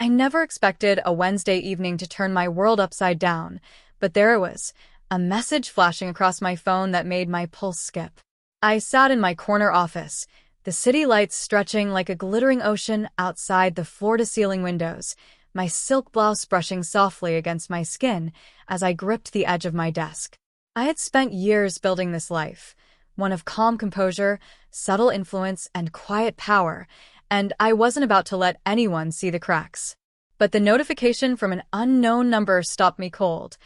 I never expected a Wednesday evening to turn my world upside down, but there it was, a message flashing across my phone that made my pulse skip. I sat in my corner office, the city lights stretching like a glittering ocean outside the floor-to-ceiling windows, my silk blouse brushing softly against my skin as I gripped the edge of my desk. I had spent years building this life, one of calm composure, subtle influence, and quiet power, and I wasn't about to let anyone see the cracks. But the notification from an unknown number stopped me cold.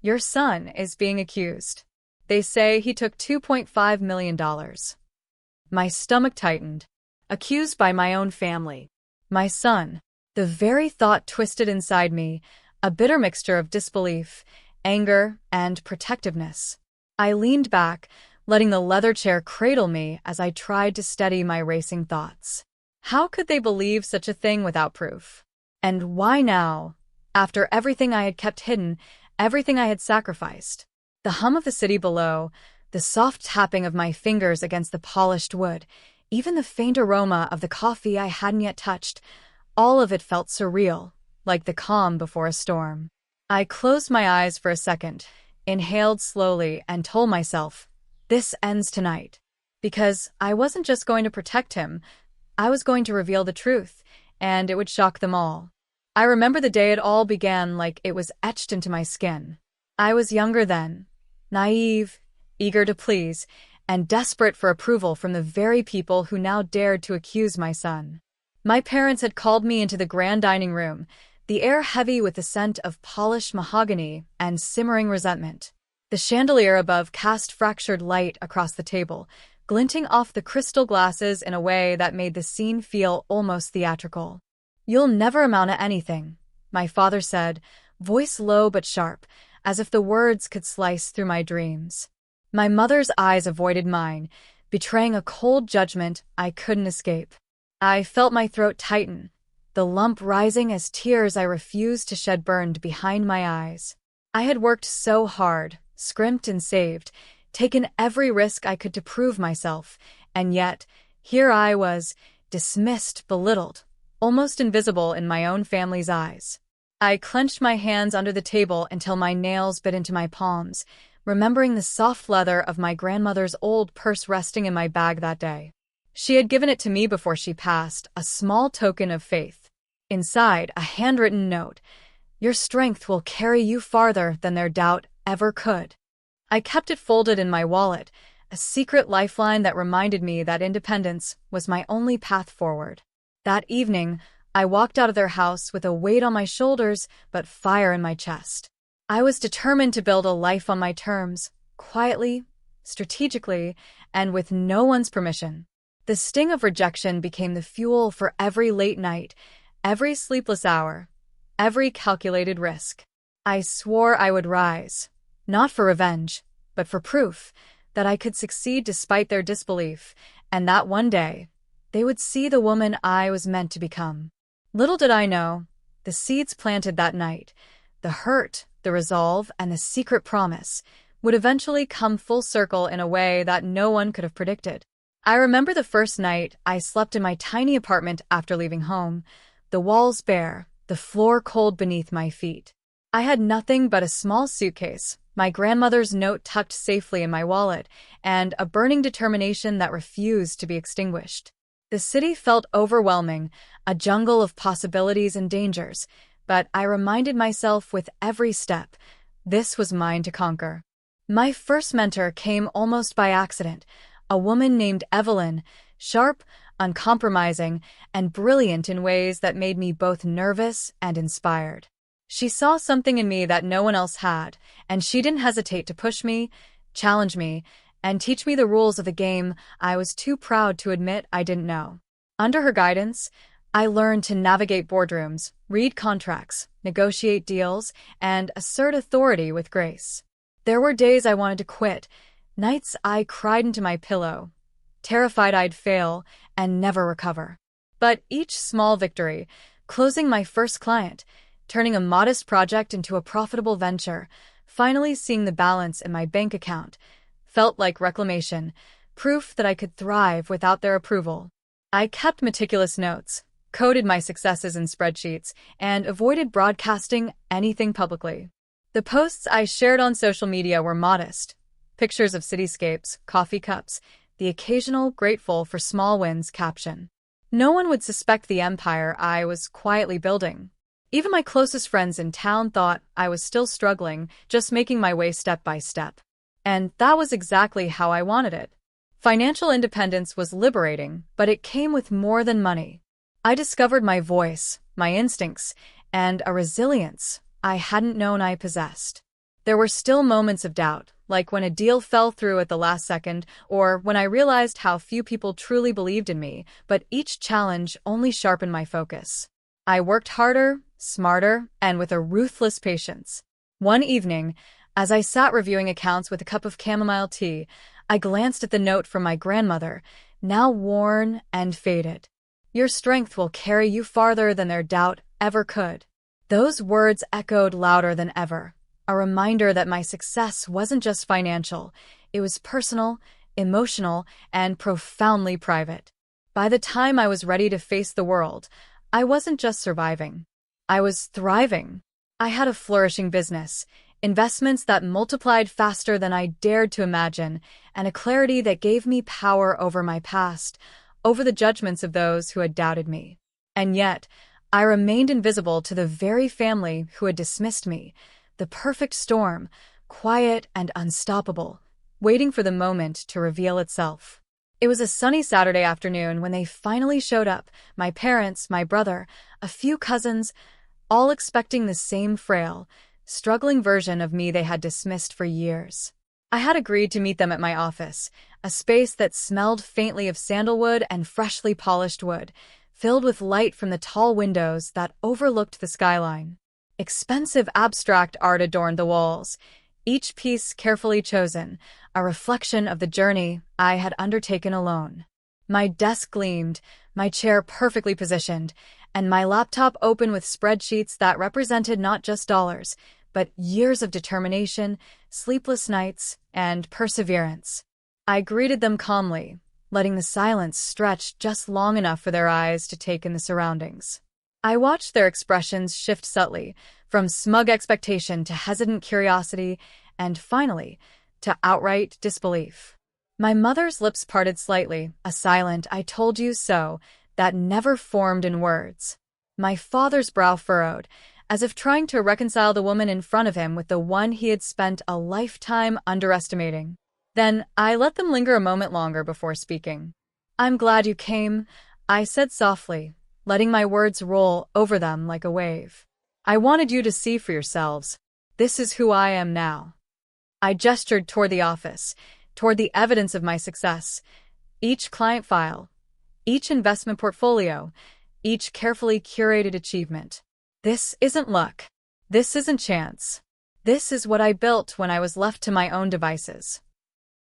Your son is being accused. They say he took $2.5 million. My stomach tightened. Accused by my own family. My son. The very thought twisted inside me, a bitter mixture of disbelief, anger, and protectiveness. I leaned back, letting the leather chair cradle me as I tried to steady my racing thoughts. How could they believe such a thing without proof? And why now? After everything I had kept hidden, everything I had sacrificed. The hum of the city below, the soft tapping of my fingers against the polished wood, even the faint aroma of the coffee I hadn't yet touched, all of it felt surreal, like the calm before a storm. I closed my eyes for a second, inhaled slowly, and told myself, this ends tonight. Because I wasn't just going to protect him, I was going to reveal the truth, and it would shock them all. I remember the day it all began like it was etched into my skin. I was younger then, naive, eager to please, and desperate for approval from the very people who now dared to accuse my son. My parents had called me into the grand dining room, the air heavy with the scent of polished mahogany and simmering resentment. The chandelier above cast fractured light across the table, glinting off the crystal glasses in a way that made the scene feel almost theatrical. You'll never amount to anything, my father said, voice low but sharp, as if the words could slice through my dreams. My mother's eyes avoided mine, betraying a cold judgment I couldn't escape. I felt my throat tighten, the lump rising as tears I refused to shed burned behind my eyes. I had worked so hard, scrimped and saved, taken every risk I could to prove myself, and yet, here I was, dismissed, belittled, almost invisible in my own family's eyes. I clenched my hands under the table until my nails bit into my palms, remembering the soft leather of my grandmother's old purse resting in my bag that day. She had given it to me before she passed, a small token of faith. Inside, a handwritten note, "Your strength will carry you farther than their doubt ever could." I kept it folded in my wallet, a secret lifeline that reminded me that independence was my only path forward. That evening, I walked out of their house with a weight on my shoulders but fire in my chest. I was determined to build a life on my terms, quietly, strategically, and with no one's permission. The sting of rejection became the fuel for every late night, every sleepless hour, every calculated risk. I swore I would rise, not for revenge, but for proof that I could succeed despite their disbelief, and that one day, they would see the woman I was meant to become. Little did I know, the seeds planted that night, the hurt, the resolve, and the secret promise, would eventually come full circle in a way that no one could have predicted. I remember the first night I slept in my tiny apartment after leaving home, the walls bare, the floor cold beneath my feet. I had nothing but a small suitcase, my grandmother's note tucked safely in my wallet, and a burning determination that refused to be extinguished. The city felt overwhelming, a jungle of possibilities and dangers, but I reminded myself with every step, this was mine to conquer. My first mentor came almost by accident, a woman named Evelyn, sharp, uncompromising, and brilliant in ways that made me both nervous and inspired. She saw something in me that no one else had, and she didn't hesitate to push me, challenge me, and teach me the rules of the game I was too proud to admit I didn't know. Under her guidance, I learned to navigate boardrooms, read contracts, negotiate deals, and assert authority with grace. There were days I wanted to quit, nights I cried into my pillow, terrified I'd fail and never recover. But each small victory, closing my first client, turning a modest project into a profitable venture, finally seeing the balance in my bank account, felt like reclamation, proof that I could thrive without their approval. I kept meticulous notes, coded my successes in spreadsheets, and avoided broadcasting anything publicly. The posts I shared on social media were modest. Pictures of cityscapes, coffee cups, the occasional grateful for small wins caption. No one would suspect the empire I was quietly building. Even my closest friends in town thought I was still struggling, just making my way step by step. And that was exactly how I wanted it. Financial independence was liberating, but it came with more than money. I discovered my voice, my instincts, and a resilience I hadn't known I possessed. There were still moments of doubt, like when a deal fell through at the last second, or when I realized how few people truly believed in me, but each challenge only sharpened my focus. I worked harder, smarter, and with a ruthless patience. One evening, as I sat reviewing accounts with a cup of chamomile tea, I glanced at the note from my grandmother, now worn and faded. Your strength will carry you farther than their doubt ever could. Those words echoed louder than ever, a reminder that my success wasn't just financial, it was personal, emotional, and profoundly private. By the time I was ready to face the world, I wasn't just surviving. I was thriving. I had a flourishing business, investments that multiplied faster than I dared to imagine, and a clarity that gave me power over my past, over the judgments of those who had doubted me. And yet, I remained invisible to the very family who had dismissed me, the perfect storm, quiet and unstoppable, waiting for the moment to reveal itself. It was a sunny Saturday afternoon when they finally showed up, my parents, my brother, a few cousins, all expecting the same frail, struggling version of me they had dismissed for years. I had agreed to meet them at my office, a space that smelled faintly of sandalwood and freshly polished wood, filled with light from the tall windows that overlooked the skyline. Expensive abstract art adorned the walls, each piece carefully chosen, a reflection of the journey I had undertaken alone. My desk gleamed, my chair perfectly positioned, and my laptop open with spreadsheets that represented not just dollars, but years of determination, sleepless nights, and perseverance. I greeted them calmly, letting the silence stretch just long enough for their eyes to take in the surroundings. I watched their expressions shift subtly, from smug expectation to hesitant curiosity, and finally, to outright disbelief. My mother's lips parted slightly, a silent "I told you so" that never formed in words. My father's brow furrowed, as if trying to reconcile the woman in front of him with the one he had spent a lifetime underestimating. Then I let them linger a moment longer before speaking. "I'm glad you came," I said softly, letting my words roll over them like a wave. "I wanted you to see for yourselves. This is who I am now." I gestured toward the office, toward the evidence of my success. Each client file, each investment portfolio, each carefully curated achievement. This isn't luck. This isn't chance. This is what I built when I was left to my own devices.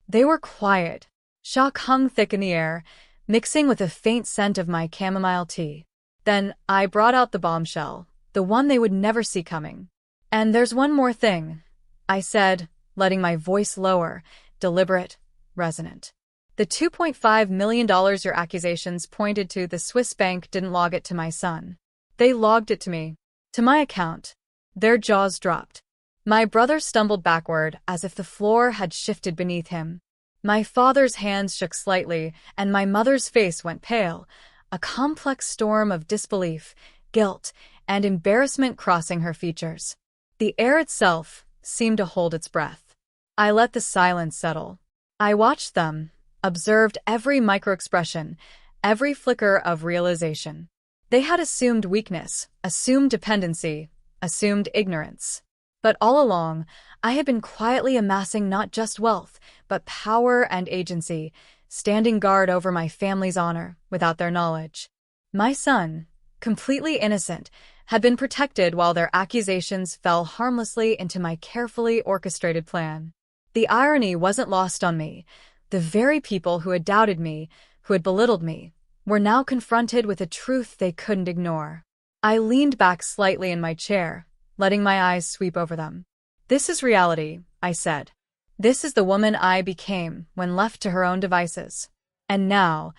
They were quiet. Shock hung thick in the air, mixing with a faint scent of my chamomile tea. Then I brought out the bombshell, the one they would never see coming. "And there's one more thing," I said, letting my voice lower, deliberate, resonant. "The $2.5 million your accusations pointed to, the Swiss bank didn't log it to my son. They logged it to me, to my account." Their jaws dropped. My brother stumbled backward as if the floor had shifted beneath him. My father's hands shook slightly, and my mother's face went pale, a complex storm of disbelief, guilt, and embarrassment crossing her features. The air itself seemed to hold its breath. I let the silence settle. I watched them, observed every microexpression, every flicker of realization. They had assumed weakness, assumed dependency, assumed ignorance. But all along, I had been quietly amassing not just wealth, but power and agency, standing guard over my family's honor without their knowledge. My son, completely innocent, had been protected while their accusations fell harmlessly into my carefully orchestrated plan. The irony wasn't lost on me. The very people who had doubted me, who had belittled me, were now confronted with a truth they couldn't ignore. I leaned back slightly in my chair, letting my eyes sweep over them. "This is reality," I said. "This is the woman I became when left to her own devices. And now,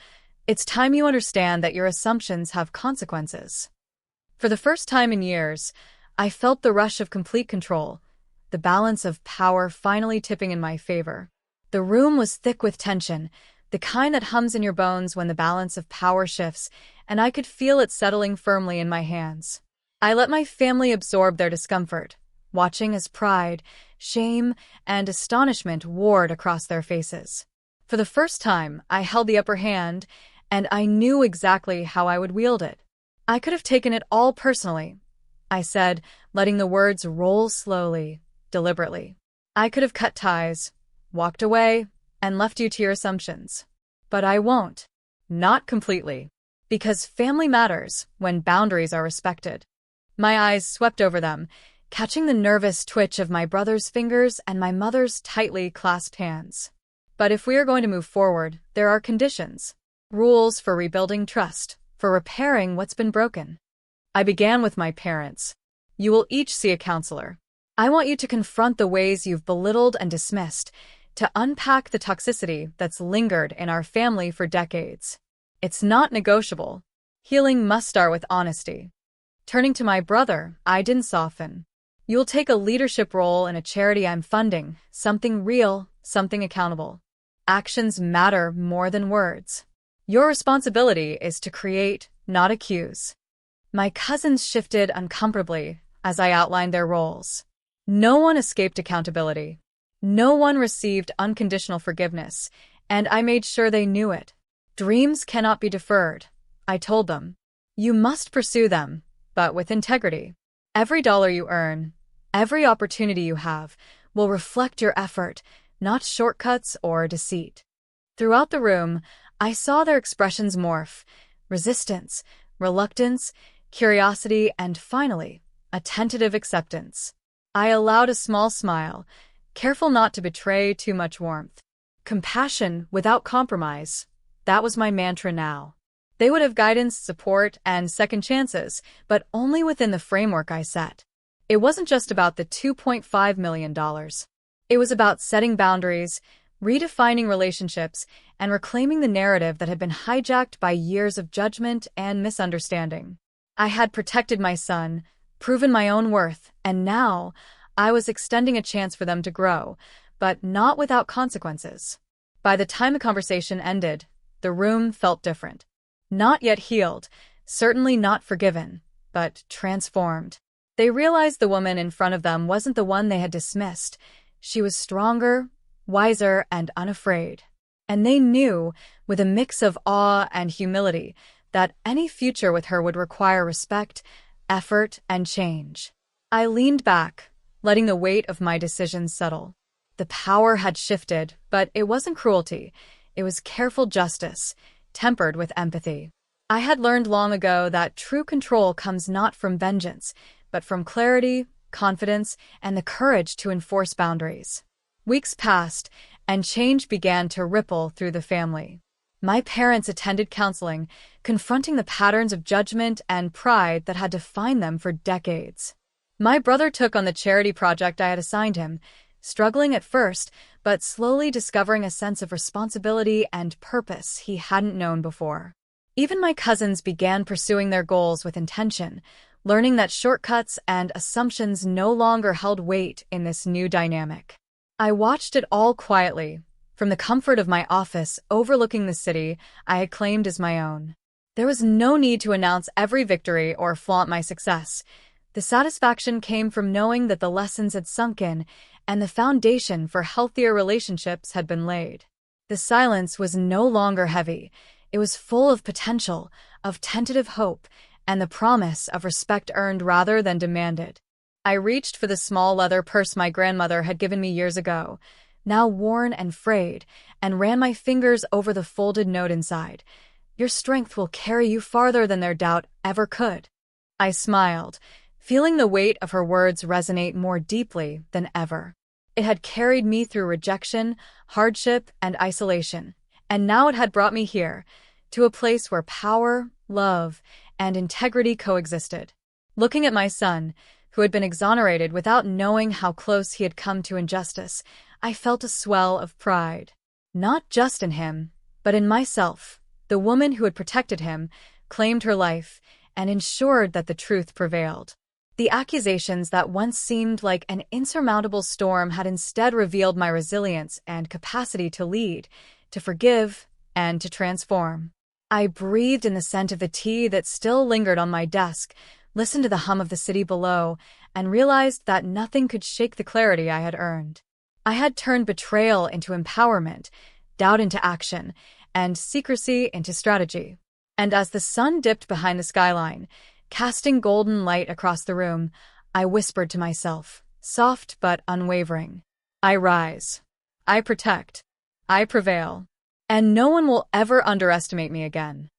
It's time you understand that your assumptions have consequences. For the first time in years, I felt the rush of complete control, the balance of power finally tipping in my favor. The room was thick with tension, the kind that hums in your bones when the balance of power shifts, and I could feel it settling firmly in my hands. I let my family absorb their discomfort, watching as pride, shame, and astonishment warred across their faces. For the first time, I held the upper hand, and I knew exactly how I would wield it. I could have taken it all personally, I said, letting the words roll slowly, deliberately. I could have cut ties, walked away, and left you to your assumptions. But I won't. Not completely. Because family matters when boundaries are respected. My eyes swept over them, catching the nervous twitch of my brother's fingers and my mother's tightly clasped hands. But if we are going to move forward, there are conditions. Rules for rebuilding trust, for repairing what's been broken. I began with my parents. You will each see a counselor. I want you to confront the ways you've belittled and dismissed, to unpack the toxicity that's lingered in our family for decades. It's not negotiable. Healing must start with honesty. Turning to my brother, I didn't soften. You'll take a leadership role in a charity I'm funding, something real, something accountable. Actions matter more than words. Your responsibility is to create, not accuse. My cousins shifted uncomfortably as I outlined their roles. No one escaped accountability. No one received unconditional forgiveness, and I made sure they knew it. Dreams cannot be deferred, I told them. You must pursue them, but with integrity. Every dollar you earn, every opportunity you have, will reflect your effort, not shortcuts or deceit. Throughout the room, I saw their expressions morph: resistance, reluctance, curiosity, and finally, a tentative acceptance. I allowed a small smile, careful not to betray too much warmth. Compassion without compromise. That was my mantra now. They would have guidance, support, and second chances, but only within the framework I set. It wasn't just about the $2.5 million. It was about setting boundaries, redefining relationships, and reclaiming the narrative that had been hijacked by years of judgment and misunderstanding. I had protected my son, proven my own worth, and now I was extending a chance for them to grow, but not without consequences. By the time the conversation ended, the room felt different. Not yet healed, certainly not forgiven, but transformed. They realized the woman in front of them wasn't the one they had dismissed. She was stronger, wiser, and unafraid. And they knew, with a mix of awe and humility, that any future with her would require respect, effort, and change. I leaned back, letting the weight of my decisions settle. The power had shifted, but it wasn't cruelty. It was careful justice, tempered with empathy. I had learned long ago that true control comes not from vengeance, but from clarity, confidence, and the courage to enforce boundaries. Weeks passed, and change began to ripple through the family. My parents attended counseling, confronting the patterns of judgment and pride that had defined them for decades. My brother took on the charity project I had assigned him, struggling at first, but slowly discovering a sense of responsibility and purpose he hadn't known before. Even my cousins began pursuing their goals with intention, learning that shortcuts and assumptions no longer held weight in this new dynamic. I watched it all quietly, from the comfort of my office overlooking the city I had claimed as my own. There was no need to announce every victory or flaunt my success. The satisfaction came from knowing that the lessons had sunk in and the foundation for healthier relationships had been laid. The silence was no longer heavy. It was full of potential, of tentative hope, and the promise of respect earned rather than demanded. I reached for the small leather purse my grandmother had given me years ago, now worn and frayed, and ran my fingers over the folded note inside. Your strength will carry you farther than their doubt ever could. I smiled, feeling the weight of her words resonate more deeply than ever. It had carried me through rejection, hardship, and isolation, and now it had brought me here, to a place where power, love, and integrity coexisted. Looking at my son, who had been exonerated without knowing how close he had come to injustice, I felt a swell of pride. Not just in him, but in myself, The woman who had protected him claimed her life and ensured that the truth prevailed. The accusations that once seemed like an insurmountable storm had instead revealed my resilience and capacity to lead, to forgive, and to transform. I breathed in the scent of the tea that still lingered on my desk, listened to the hum of the city below, and realized that nothing could shake the clarity I had earned. I had turned betrayal into empowerment, doubt into action, and secrecy into strategy. And as the sun dipped behind the skyline, casting golden light across the room, I whispered to myself, soft but unwavering, I rise. I protect. I prevail. And no one will ever underestimate me again.